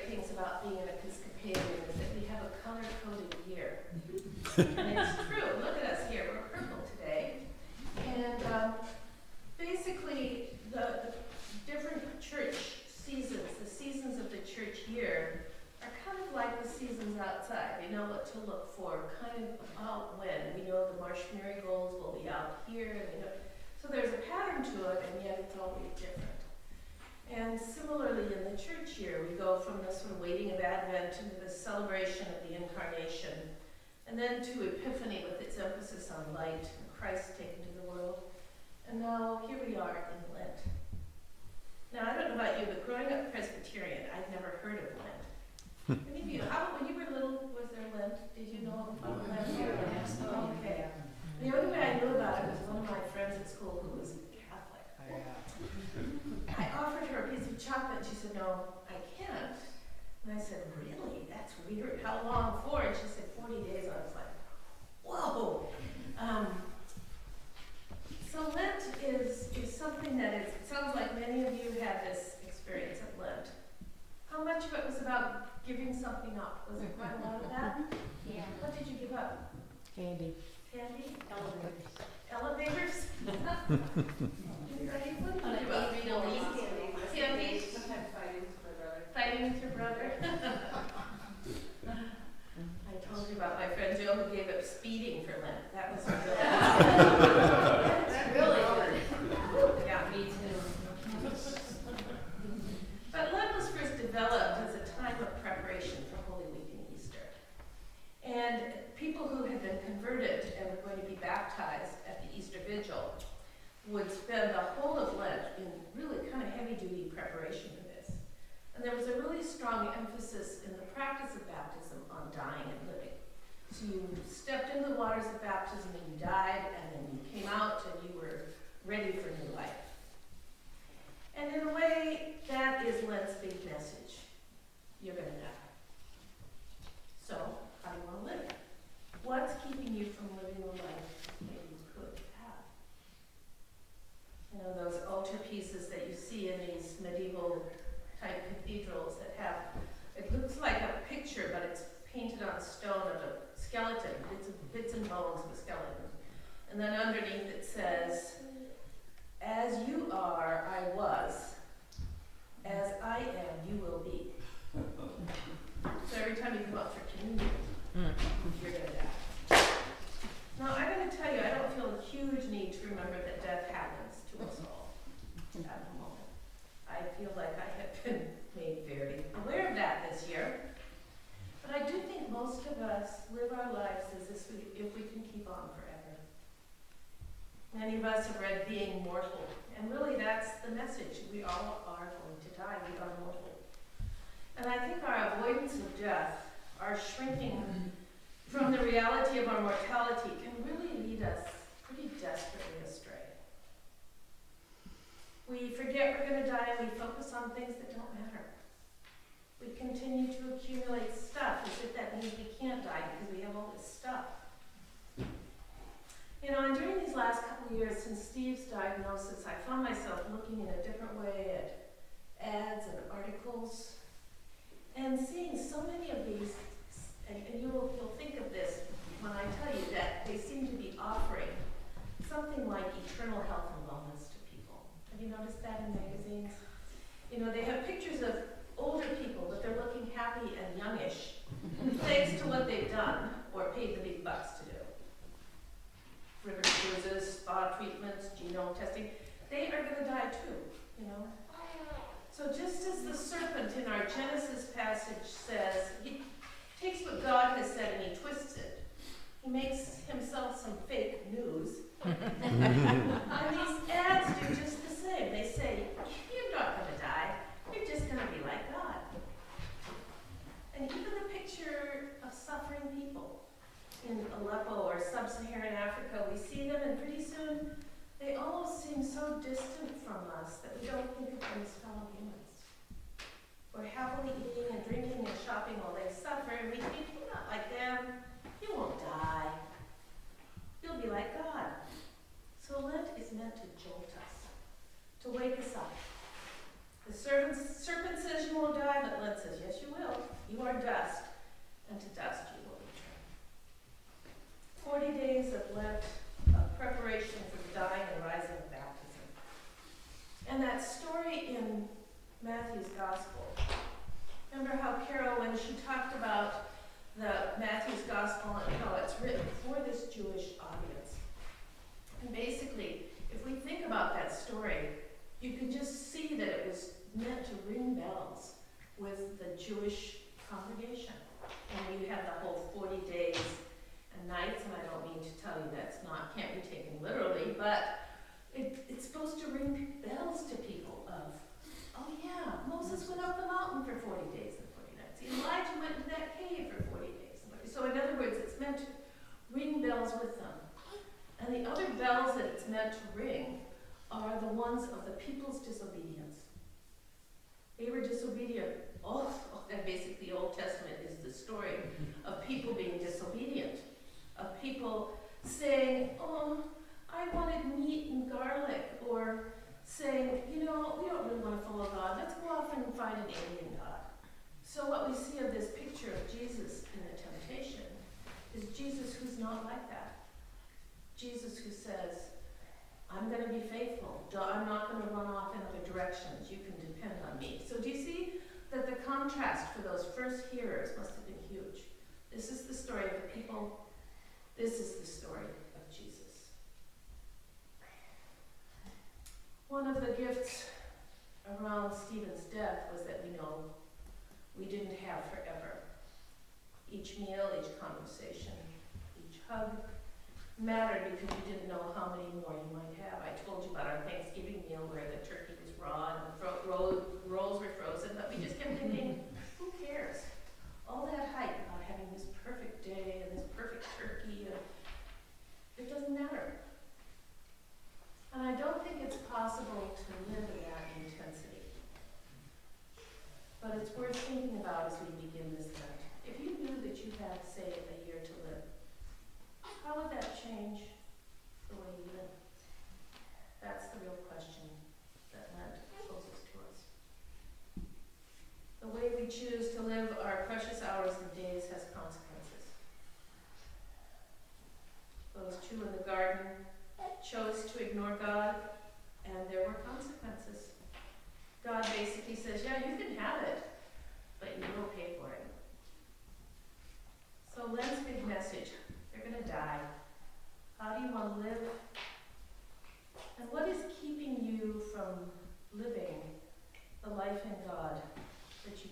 things about being an Episcopalian is that we have a color-coded year. And it's true. Look at us here. We're purple today. And basically, the different church seasons, the seasons of the church year, are kind of like the seasons outside. We know what to look for, kind of about when. We know the marsh marigolds will be out here. And we know, so there's a pattern to it, and yet it's always different. And similarly, in the church year, we go from the sort of waiting of Advent into the celebration of the Incarnation, and then to Epiphany with its emphasis on light and Christ taken to the world. And now here we are in Lent. Now, I don't know about you, but growing up Presbyterian, I'd never heard of Lent. Any of you, when you were little, was there Lent? Did you know about Lent? Okay. The only way I knew about it was one of my friends at school who was Catholic. I offered her a piece of chocolate, and she said, "No, I can't." And I said, "Really? That's weird. How long for?" And she said, 40 days. I was like, whoa. So Lent is something that is, it sounds like many of you had this experience of Lent. How much of it was about giving something up? Was it quite a lot of that? Yeah. What did you give up? Candy. Candy? Elevators. Elevators? Anybody? What did you give up? Candy? Sometimes fighting with my brother. Fighting with your brother? I told you about my friend Joe who gave up speeding for Lent. That was really That's really good. Yeah, me too. But Lent was first developed as a time of preparation for Holy Week and Easter. And people who had been converted and were going to be baptized at the Easter Vigil would spend the whole of Lent in really kind of heavy-duty preparation for this. And there was a really strong emphasis in the practice of baptism on dying and living. So you stepped into the waters of baptism and you died, and then you came out and you were ready for new life. And in a way, that is Lent's big message. You're going to die. So, how do you want to live? What's keeping you from living the life that you could have? You know, those altar pieces that you see in these medieval type cathedrals that have, it looks like a picture, but it's painted on stone of a skeleton, bits and bones of a skeleton. And then underneath it says, "As you are, I was. As I am, you will be." So every time you come up for communion, you're going to die. Now, I'm going to tell you, I don't feel a huge need to remember that death happens to us all at the moment. I feel like I have been made very aware of that this year. But I do think most of us live our lives as if we can keep on forever. Many of us have read Being Mortal, and really that's the message. We all are going to die. We are mortal. And I think our avoidance of death, our shrinking from the reality of our mortality, can really lead us pretty desperately astray. We forget we're going to die and we focus on things that don't matter. We continue to accumulate stuff as if that means we can't die because we have all this stuff. You know, and during these last couple of years since Steve's diagnosis, I found myself looking in a different way at ads and articles and seeing so many of these, and you'll think of this when I tell you that they seem to be offering something like eternal health and wellness to people. Have you noticed that in magazines? You know, they have pictures of older people, but they're looking happy and youngish, thanks to what they've done or paid the big bucks to do. River cruises, spa treatments, genome testing, they are going to die too, you know. So just as the serpent in our Genesis passage says, he takes what God has said and he twists it. He makes himself some fake news. And these ads do just the same. They say, you're not going to die. You're just going to be like God. And even the picture of suffering people in Aleppo or sub-Saharan Africa, we see them and pretty soon they almost seem so distant from us that we don't think of them as fellow humans. We're happily eating and drinking and shopping while they suffer, and we think, you're not like them. You won't die. You'll be like God. So Lent is meant to jolt us, to wake us up. The serpent says you won't die, but Lent says says, yes, you will. You are dust, and to dust you will return. 40 days of Lent, of preparation for the dying and rising of baptism. And that story in Matthew's Gospel, remember how Carol, when she talked about the Matthew's Gospel and how it's written for this Jewish audience. And basically, if we think about that story, you can just see that it was meant to ring bells with the Jewish congregation. And you have the whole 40 days and nights, and I don't mean to tell you can't be taken literally, but it's supposed to ring bells to people of, oh yeah, Moses went up the mountain for 40 days and 40 nights. Elijah went into that cave for 40 days. So in other words, it's meant to ring bells with them. And the other bells that it's meant to ring are the ones of the people's disobedience. They were disobedient. And basically the Old Testament is the story of people being disobedient, of people saying, oh, I wanted meat and garlic, or saying, we don't really want to follow God. Let's go off and find an alien God. So what we see of this picture of Jesus in the temptation is Jesus who's not like that. Jesus who says, I'm going to be faithful. I'm not going to run off in other directions. You can depend on me. So do you see that the contrast for those first hearers must have been huge? This is the story of the people. This is the story of Jesus. One of the gifts around Stephen's death was that we know we didn't have forever. Each meal, each conversation, each hug mattered because you didn't know how many more you might have. I told you about our Thanksgiving meal where the turkey was raw and the rolls were frozen, but we just kept thinking, who cares? All that hype about having this perfect day and this perfect turkey, it doesn't matter. And I don't think it's possible to live in that intensity. But it's worth thinking about as we begin this Lent. If you knew that you had, say, a year to live, how would that change the way you live? That's the real question that Lent poses to us. The way we choose to live our precious hours and days has consequences. Those two in the garden chose to ignore God, and there were consequences. God basically says, yeah, you can have it, but you will pay for it. So Lent's big message, you're going to die. How do you want to live? And what is keeping you from living the life in God that you